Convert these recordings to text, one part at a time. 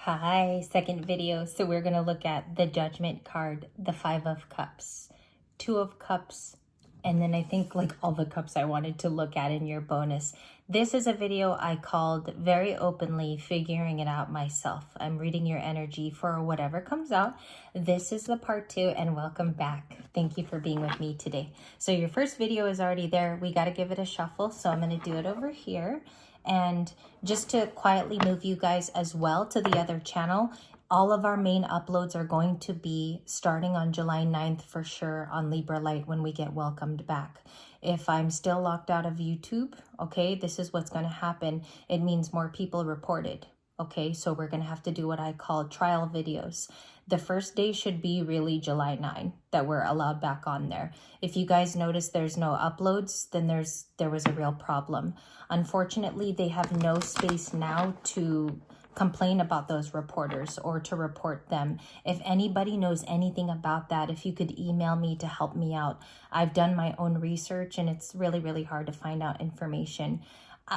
Hi, second video. So we're going to look at the Judgment card, the Five of Cups, Two of Cups, and then I think like all the cups I wanted to look at in your bonus. This is a video I called very openly figuring it out myself. I'm reading your energy for whatever comes out. This is the part 2 and welcome back. Thank you for being with me today. So your first video is already there. We got to give it a shuffle. So I'm going to do it over here. And just to quietly move you guys as well to the other channel, all of our main uploads are going to be starting on July 9th for sure on Libra Light when we get welcomed back. If I'm still locked out of YouTube, okay, this is what's going to happen. It means more people reported. Okay, so we're going to have to do what I call trial videos. The first day should be really July 9 that we're allowed back on there. If you guys notice there's no uploads, then there was a real problem. Unfortunately, they have no space now to complain about those reporters or to report them. If anybody knows anything about that, if you could email me to help me out. I've done my own research and it's really, really hard to find out information.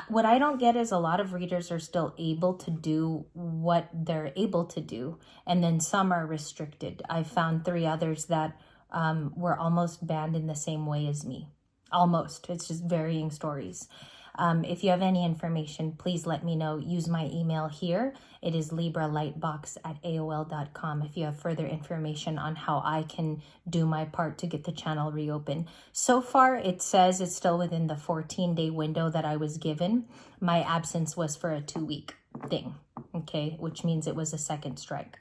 What I don't get is a lot of readers are still able to do what they're able to do, and then some are restricted. I found 3 others that were almost banned in the same way as me. Almost. It's just varying stories. If you have any information, please let me know. Use my email here. It is libralightbox@aol.com if you have further information on how I can do my part to get the channel reopened. So far, it says it's still within the 14-day window that I was given. My absence was for a 2-week thing, okay, which means it was a second strike.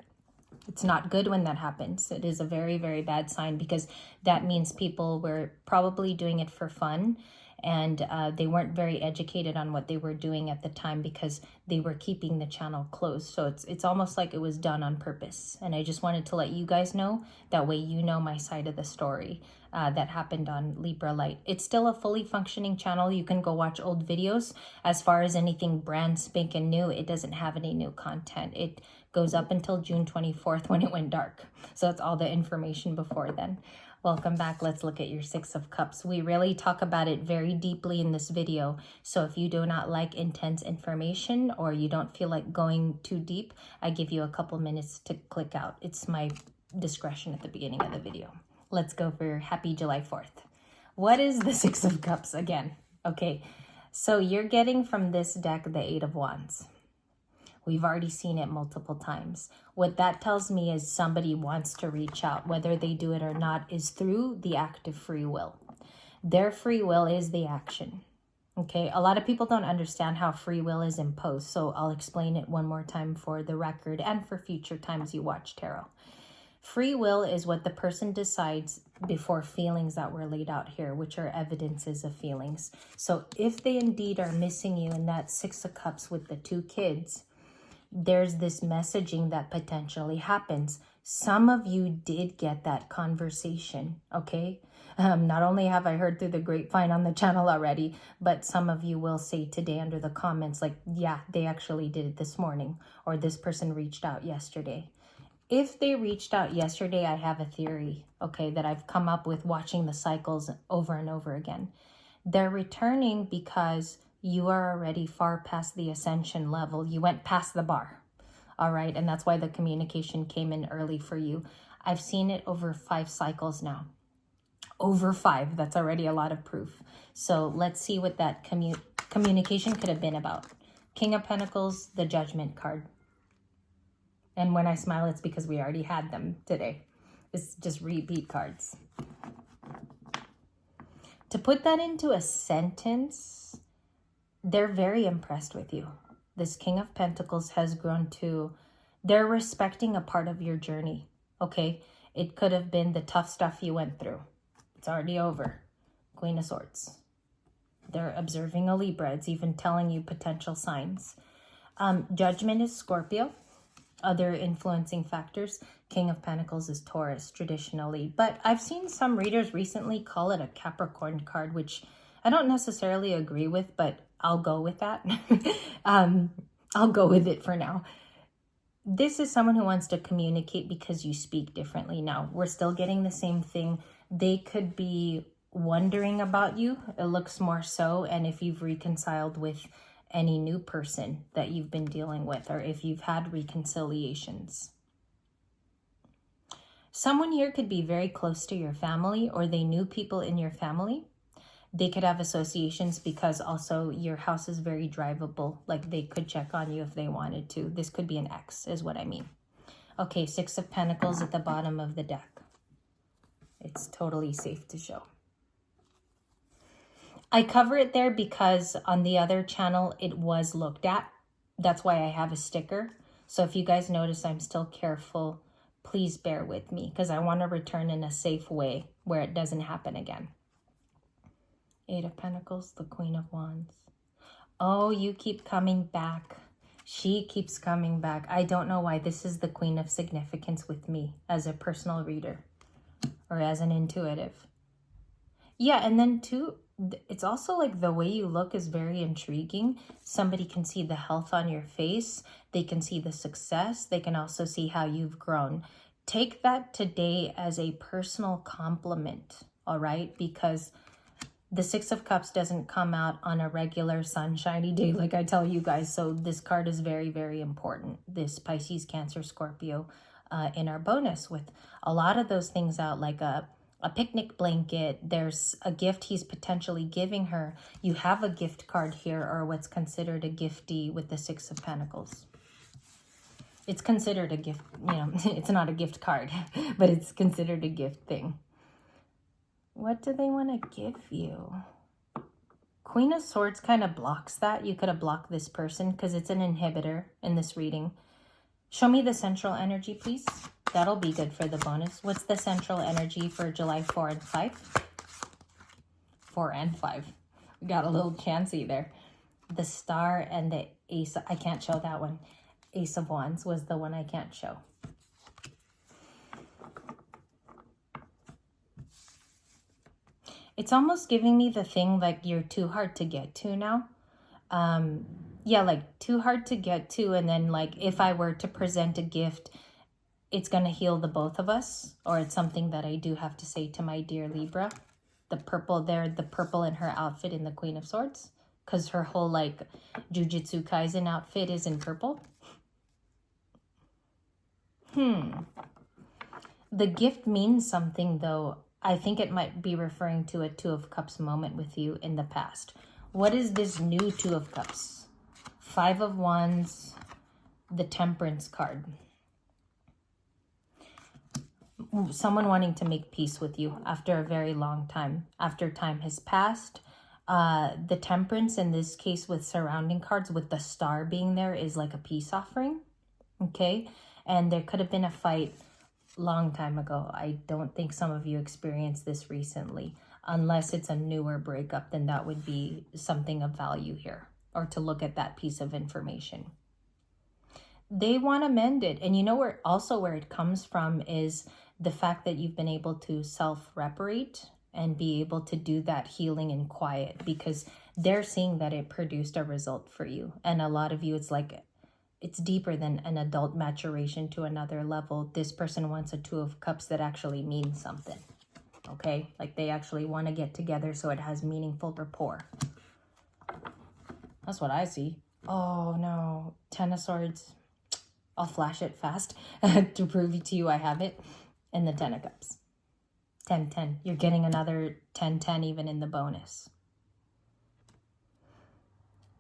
It's not good when that happens. It is a very, very bad sign because that means people were probably doing it for fun and they weren't very educated on what they were doing at the time because they were keeping the channel closed. So it's almost like it was done on purpose. And I just wanted to let you guys know, that way you know my side of the story that happened on Libra Light. It's still a fully functioning channel. You can go watch old videos. As far as anything brand spanking new, it doesn't have any new content. It goes up until June 24th when it went dark. So that's all the information before then. Welcome back. Let's look at your 6 of Cups. We really talk about it very deeply in this video. So if you do not like intense information or you don't feel like going too deep, I give you a couple minutes to click out. It's my discretion at the beginning of the video. Let's go for happy July 4th. What is the 6 of Cups again? Okay, so you're getting from this deck the 8 of Wands. We've already seen it multiple times. What that tells me is somebody wants to reach out. Whether they do it or not is through the act of free will. Their free will is the action. Okay, a lot of people don't understand how free will is imposed. So I'll explain it one more time for the record and for future times you watch tarot. Free will is what the person decides before feelings that were laid out here, which are evidences of feelings. So if they indeed are missing you in that 6 of Cups with the 2 kids, there's this messaging that potentially happens. Some of you did get that conversation, okay? Not only have I heard through the grapevine on the channel already, but some of you will say today under the comments, like, yeah, they actually did it this morning, or this person reached out yesterday. If they reached out yesterday, I have a theory, okay, that I've come up with watching the cycles over and over again. They're returning because you are already far past the ascension level. You went past the bar, all right? And that's why the communication came in early for you. I've seen it over 5 cycles now. Over 5, that's already a lot of proof. So let's see what that communication could have been about. King of Pentacles, the Judgment card. And when I smile, it's because we already had them today. It's just repeat cards. To put that into a sentence, they're very impressed with you. This King of Pentacles has grown to, they're respecting a part of your journey, okay? It could have been the tough stuff you went through. It's already over. Queen of Swords. They're observing a Libra. It's even telling you potential signs. Judgment is Scorpio. Other influencing factors, King of Pentacles is Taurus traditionally. But I've seen some readers recently call it a Capricorn card, which I don't necessarily agree with, but I'll go with that. I'll go with it for now. This is someone who wants to communicate because you speak differently. Now, we're still getting the same thing. They could be wondering about you. It looks more so. And if you've reconciled with any new person that you've been dealing with, or if you've had reconciliations. Someone here could be very close to your family, or they knew people in your family. They could have associations because also your house is very drivable. Like they could check on you if they wanted to. This could be an ex is what I mean. Okay, 6 of Pentacles at the bottom of the deck. It's totally safe to show. I cover it there because on the other channel it was looked at. That's why I have a sticker. So if you guys notice I'm still careful, please bear with me because I want to return in a safe way where it doesn't happen again. 8 of Pentacles, the Queen of Wands. Oh, you keep coming back. She keeps coming back. I don't know why this is the Queen of Significance with me as a personal reader or as an intuitive. Yeah, and then too, it's also like the way you look is very intriguing. Somebody can see the health on your face. They can see the success. They can also see how you've grown. Take that today as a personal compliment, all right? Because the 6 of Cups doesn't come out on a regular sunshiny day like I tell you guys. So this card is very, very important. This Pisces, Cancer, Scorpio in our bonus with a lot of those things out, like a picnic blanket. There's a gift he's potentially giving her. You have a gift card here, or what's considered a giftee with the 6 of Pentacles. It's considered a gift, you know, it's not a gift card, but it's considered a gift thing. What do they want to give you? Queen of Swords kind of blocks that. You could have blocked this person because it's an inhibitor in this reading. Show me the central energy, please. That'll be good for the bonus. What's the central energy for July 4 and 5? 4 and 5. We got a little chancy there. The Star and the Ace. I can't show that one. Ace of Wands was the one I can't show. It's almost giving me the thing like you're too hard to get to now. Yeah, like too hard to get to. And then like if I were to present a gift, it's going to heal the both of us. Or it's something that I do have to say to my dear Libra. The purple there, the purple in her outfit in the Queen of Swords. Because her whole like Jujutsu Kaisen outfit is in purple. The gift means something though. I think it might be referring to a 2 of Cups moment with you in the past. What is this new 2 of Cups? 5 of Wands, the Temperance card. Someone wanting to make peace with you after a very long time. After time has passed. The Temperance in this case with surrounding cards with the Star being there is like a peace offering. Okay? And there could have been a fight long time ago. I don't think some of you experienced this recently. Unless it's a newer breakup, then that would be something of value here. Or to look at that piece of information. They want to mend it. And you know where it comes from is the fact that you've been able to self-reparate and be able to do that healing in quiet. Because they're seeing that it produced a result for you. And a lot of you, it's like it's deeper than an adult maturation to another level. This person wants a 2 of Cups that actually means something. Okay? Like they actually want to get together so it has meaningful rapport. That's what I see. Oh no. 10 of Swords. I'll flash it fast to prove to you I have it. And the 10 of Cups. 10-10. You're getting another 10-10 even in the bonus.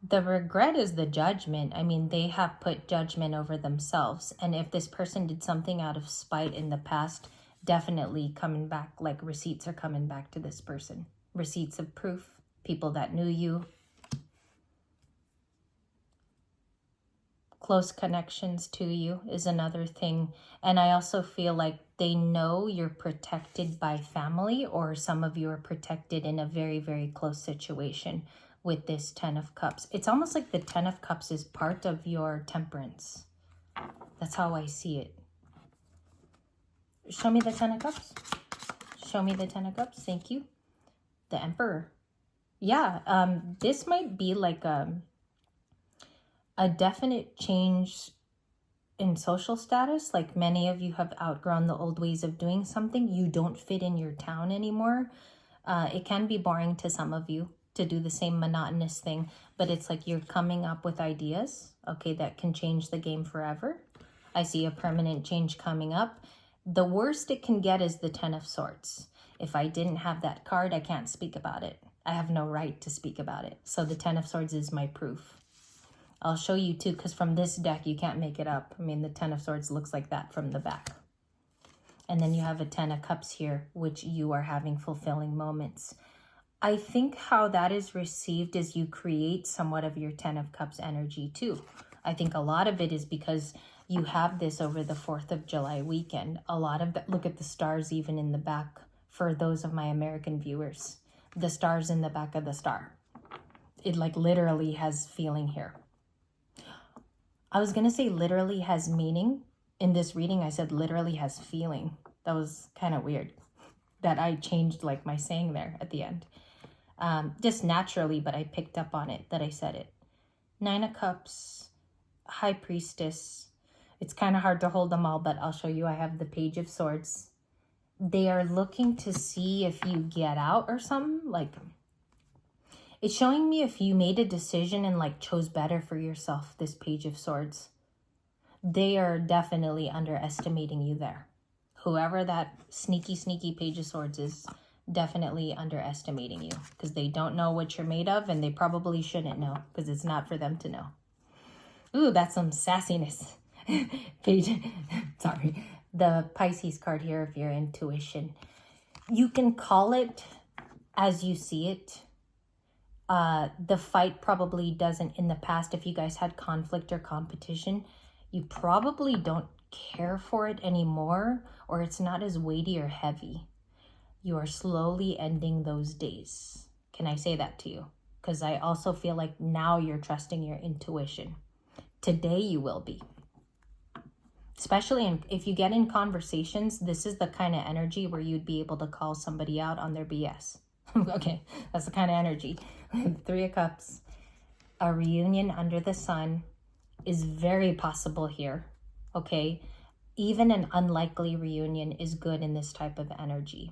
The regret is the judgment. I mean, they have put judgment over themselves. And if this person did something out of spite in the past, definitely coming back, like receipts are coming back to this person. Receipts of proof, people that knew you. Close connections to you is another thing. And I also feel like they know you're protected by family, or some of you are protected in a very, very close situation. With this 10 of Cups. It's almost like the 10 of Cups is part of your temperance. That's how I see it. Show me the 10 of Cups. Show me the 10 of Cups. Thank you. The Emperor. Yeah, this might be like a definite change in social status. Like many of you have outgrown the old ways of doing something. You don't fit in your town anymore. It can be boring to some of you, to do the same monotonous thing, but it's like you're coming up with ideas, okay, that can change the game forever. I see a permanent change coming up. The worst it can get is the Ten of Swords. If I didn't have that card, I can't speak about it. I have no right to speak about it. So the Ten of Swords is my proof. I'll show you too, because from this deck, you can't make it up. I mean, the Ten of Swords looks like that from the back. And then you have a Ten of Cups here, which you are having fulfilling moments. I think how that is received is you create somewhat of your Ten of Cups energy too. I think a lot of it is because you have this over the 4th of July weekend. A lot of that, look at the stars even in the back for those of my American viewers. The stars in the back of the star. It like literally has feeling here. I was going to say literally has meaning. In this reading, I said literally has feeling. That was kind of weird that I changed like my saying there at the end. Just naturally, but I picked up on it that I said it. 9 of Cups, High Priestess. It's kind of hard to hold them all, but I'll show you. I have the Page of Swords. They are looking to see if you get out or something. Like, it's showing me if you made a decision and like chose better for yourself, this Page of Swords. They are definitely underestimating you there. Whoever that sneaky Page of Swords is, definitely underestimating you because they don't know what you're made of, and they probably shouldn't know because it's not for them to know. Ooh, that's some sassiness. Page, sorry. The Pisces card here of your intuition. You can call it as you see it. The fight probably doesn't, in the past, if you guys had conflict or competition, you probably don't care for it anymore, or it's not as weighty or heavy. You are slowly ending those days. Can I say that to you? Because I also feel like now you're trusting your intuition. Today you will be. Especially if you get in conversations, this is the kind of energy where you'd be able to call somebody out on their BS. Okay, that's the kind of energy. 3 of Cups. A reunion under the sun is very possible here. Okay, even an unlikely reunion is good in this type of energy.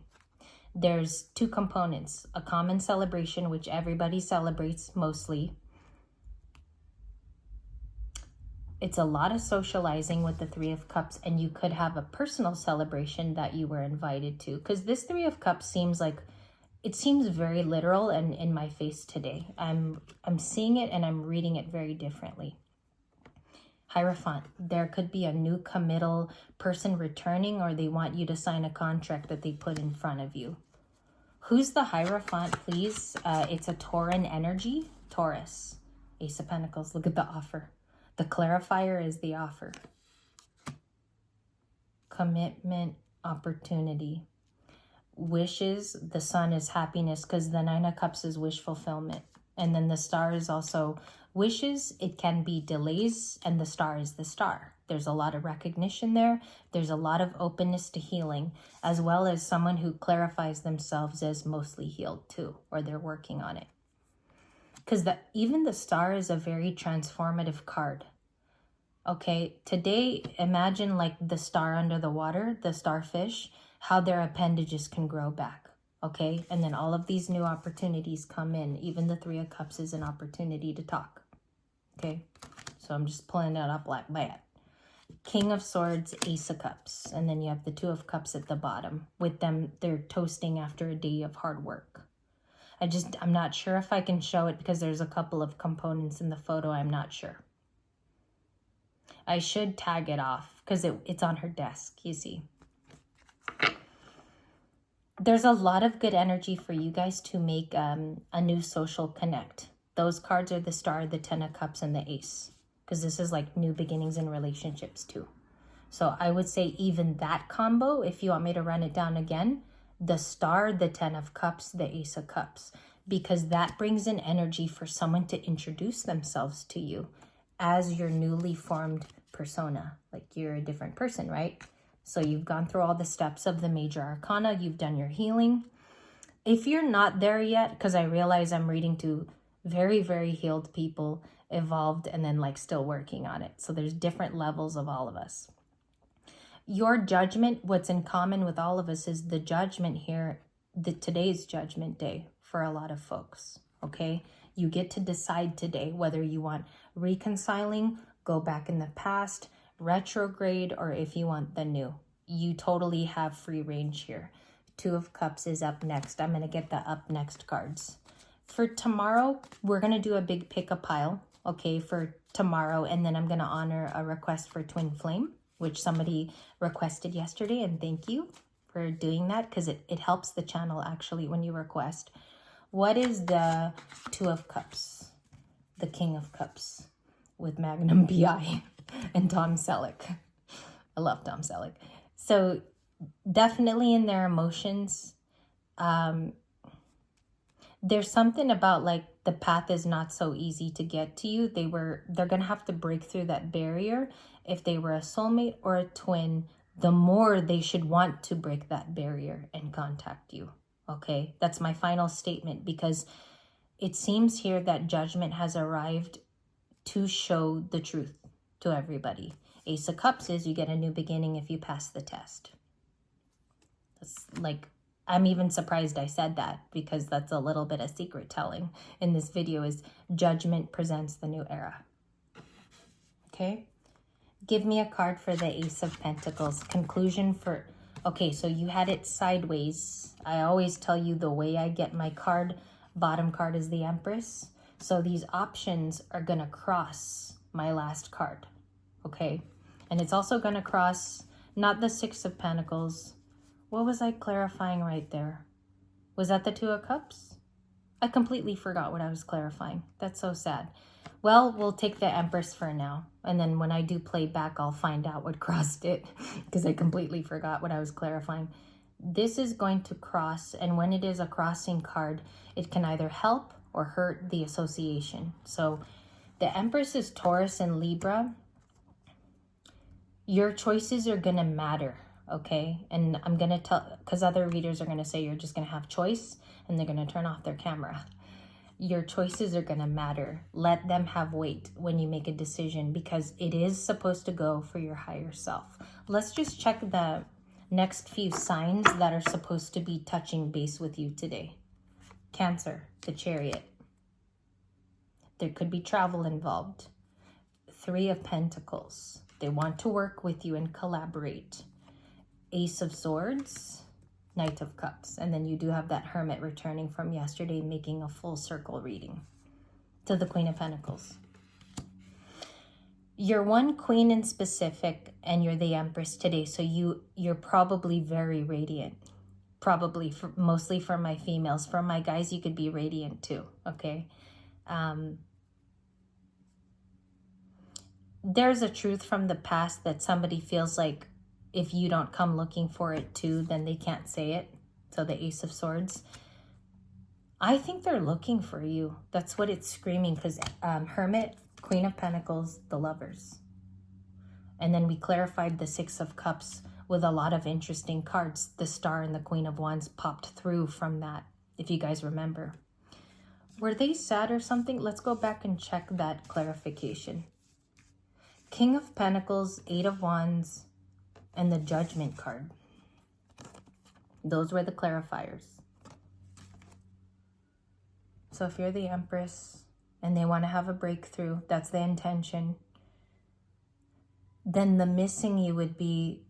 There's 2 components. A common celebration, which everybody celebrates mostly. It's a lot of socializing with the 3 of Cups, and you could have a personal celebration that you were invited to. Because this 3 of Cups seems like, it seems very literal and in my face today. I'm seeing it and I'm reading it very differently. Hierophant, there could be a new committal person returning, or they want you to sign a contract that they put in front of you. Who's the Hierophant, please? It's a Tauran energy. Taurus. Ace of Pentacles. Look at the offer. The clarifier is the offer. Commitment, opportunity. Wishes, the sun is happiness because the 9 of Cups is wish fulfillment. And then the star is also wishes. It can be delays, and the star is the star. There's a lot of recognition there. There's a lot of openness to healing, as well as someone who clarifies themselves as mostly healed too, or they're working on it. Because even the star is a very transformative card. Okay, today, imagine like the star under the water, the starfish, how their appendages can grow back. Okay, and then all of these new opportunities come in. Even the 3 of Cups is an opportunity to talk. Okay, so I'm just pulling it up like that. King of Swords, Ace of Cups, and then you have the 2 of Cups at the bottom. With them, they're toasting after a day of hard work. I'm not sure if I can show it because there's a couple of components in the photo. I'm not sure. I should tag it off because it's on her desk, you see. There's a lot of good energy for you guys to make a new social connect. Those cards are the star, the 10 of Cups, and the Ace. Because this is like new beginnings in relationships too. So I would say even that combo, if you want me to run it down again, the star, the 10 of Cups, the Ace of Cups. Because that brings in energy for someone to introduce themselves to you as your newly formed persona. Like you're a different person, right? So you've gone through all the steps of the major arcana. You've done your healing. If you're not there yet, because I realize I'm reading to very, very healed people, evolved, and then like still working on it. So there's different levels of all of us. Your judgment, what's in common with all of us is the judgment here, today's judgment day for a lot of folks. okay? You get to decide today whether you want reconciling, go back in the past, retrograde, or if you want the new. You totally have free range here. Two of Cups is up next. I'm going to get the up next cards. For tomorrow, we're going to do a big pick a pile, okay, for tomorrow. And then I'm going to honor a request for Twin Flame, which somebody requested yesterday. And thank you for doing that, because it helps the channel actually when you request. What is the Two of Cups? The King of Cups with Magnum PI and Tom Selleck. I love Tom Selleck. So definitely in their emotions, there's something about like the path is not so easy to get to you. They're gonna have to break through that barrier. If they were a soulmate or a twin, the more they should want to break that barrier and contact you. Okay, that's my final statement, because it seems here that judgment has arrived to show the truth to everybody. Ace of Cups is you get a new beginning if you pass the test. That's like, I'm even surprised I said that, because that's a little bit of secret telling in this video, is judgment presents the new era. Okay, give me a card for the Ace of Pentacles. Conclusion for, okay, so you had it sideways. I always tell you the way I get my card. Bottom card is the Empress. So these options are going to cross my last card, okay? And it's also going to cross, not the Six of Pentacles. What was I clarifying right there? Was that the Two of Cups? I completely forgot what I was clarifying. That's so sad. Well, we'll take the Empress for now. And then when I do play back, I'll find out what crossed it, because I completely forgot what I was clarifying. This is going to cross, and when it is a crossing card, it can either help or hurt the association. So the Empress is Taurus and Libra. Your choices are going to matter, okay? And I'm going to tell, because other readers are going to say you're just going to have choice, and they're going to turn off their camera. Your choices are going to matter. Let them have weight when you make a decision, because it is supposed to go for your higher self. Let's just check the next few signs that are supposed to be touching base with you today. Cancer, the Chariot. There could be travel involved. Three of Pentacles. They want to work with you and collaborate. Ace of Swords, Knight of Cups. And then you do have that Hermit returning from yesterday, making a full circle reading to the Queen of Pentacles. You're one queen in specific, and you're the Empress today. So you're probably very radiant. Probably, mostly for my females. For my guys, you could be radiant too, okay? There's a truth from the past that somebody feels like if you don't come looking for it too, then they can't say it. So the Ace of Swords. I think they're looking for you. That's what it's screaming, because Hermit, Queen of Pentacles, the Lovers. And then we clarified the Six of Cups with a lot of interesting cards. The Star and the Queen of Wands popped through from that, if you guys remember. Were they sad or something? Let's go back and check that clarification. King of Pentacles, Eight of Wands, and the Judgment card. Those were the clarifiers. So if you're the Empress and they want to have a breakthrough, that's the intention, then the missing you would be,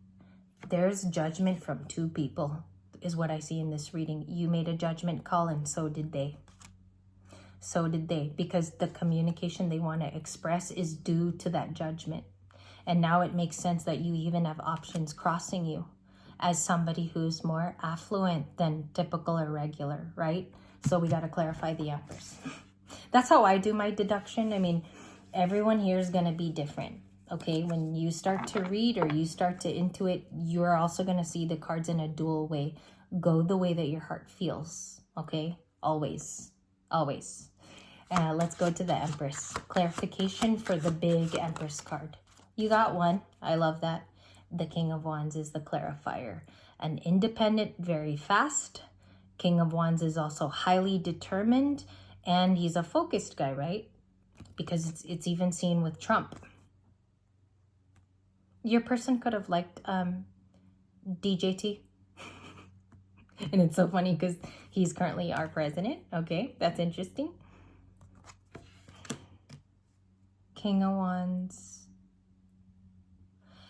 there's judgment from two people, is what I see in this reading. You made a judgment call, and so did they. So did they, because the communication they want to express is due to that judgment. And now it makes sense that you even have options crossing you as somebody who's more affluent than typical or regular, right? So we got to clarify the Empress. That's how I do my deduction. I mean, everyone here is going to be different. Okay, when you start to read or you start to intuit, you're also going to see the cards in a dual way. Go the way that your heart feels, okay? Always, always. Let's go to the Empress. Clarification for the big Empress card. You got one. I love that. The King of Wands is the clarifier. An independent, very fast. King of Wands is also highly determined, and he's a focused guy, right? Because it's even seen with Trump. Your person could have liked DJT. And it's so funny because he's currently our president. Okay, that's interesting. King of Wands.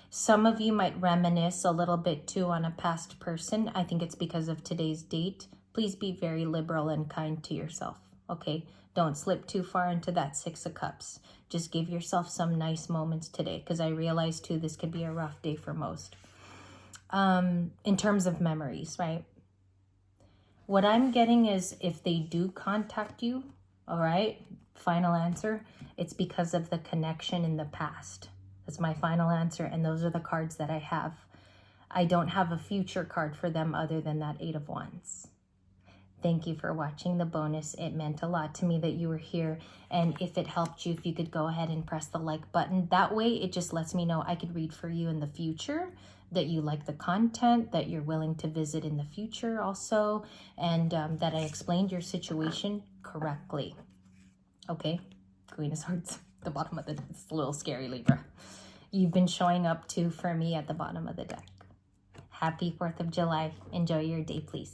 Some of you might reminisce a little bit too on a past person. I think it's because of today's date. Please be very liberal and kind to yourself, okay? Don't slip too far into that Six of Cups. Just give yourself some nice moments today, because I realize too this could be a rough day for most. In terms of memories, right? What I'm getting is if they do contact you, all right, final answer, it's because of the connection in the past. That's my final answer, and those are the cards that I have. I don't have a future card for them other than that Eight of Wands. Thank you for watching the bonus. It meant a lot to me that you were here. And if it helped you, if you could go ahead and press the like button. That way, it just lets me know I could read for you in the future, that you like the content, that you're willing to visit in the future also, and that I explained your situation correctly. Okay, Queen of Swords, the bottom of the deck. It's a little scary, Libra. You've been showing up too for me at the bottom of the deck. Happy 4th of July. Enjoy your day, please.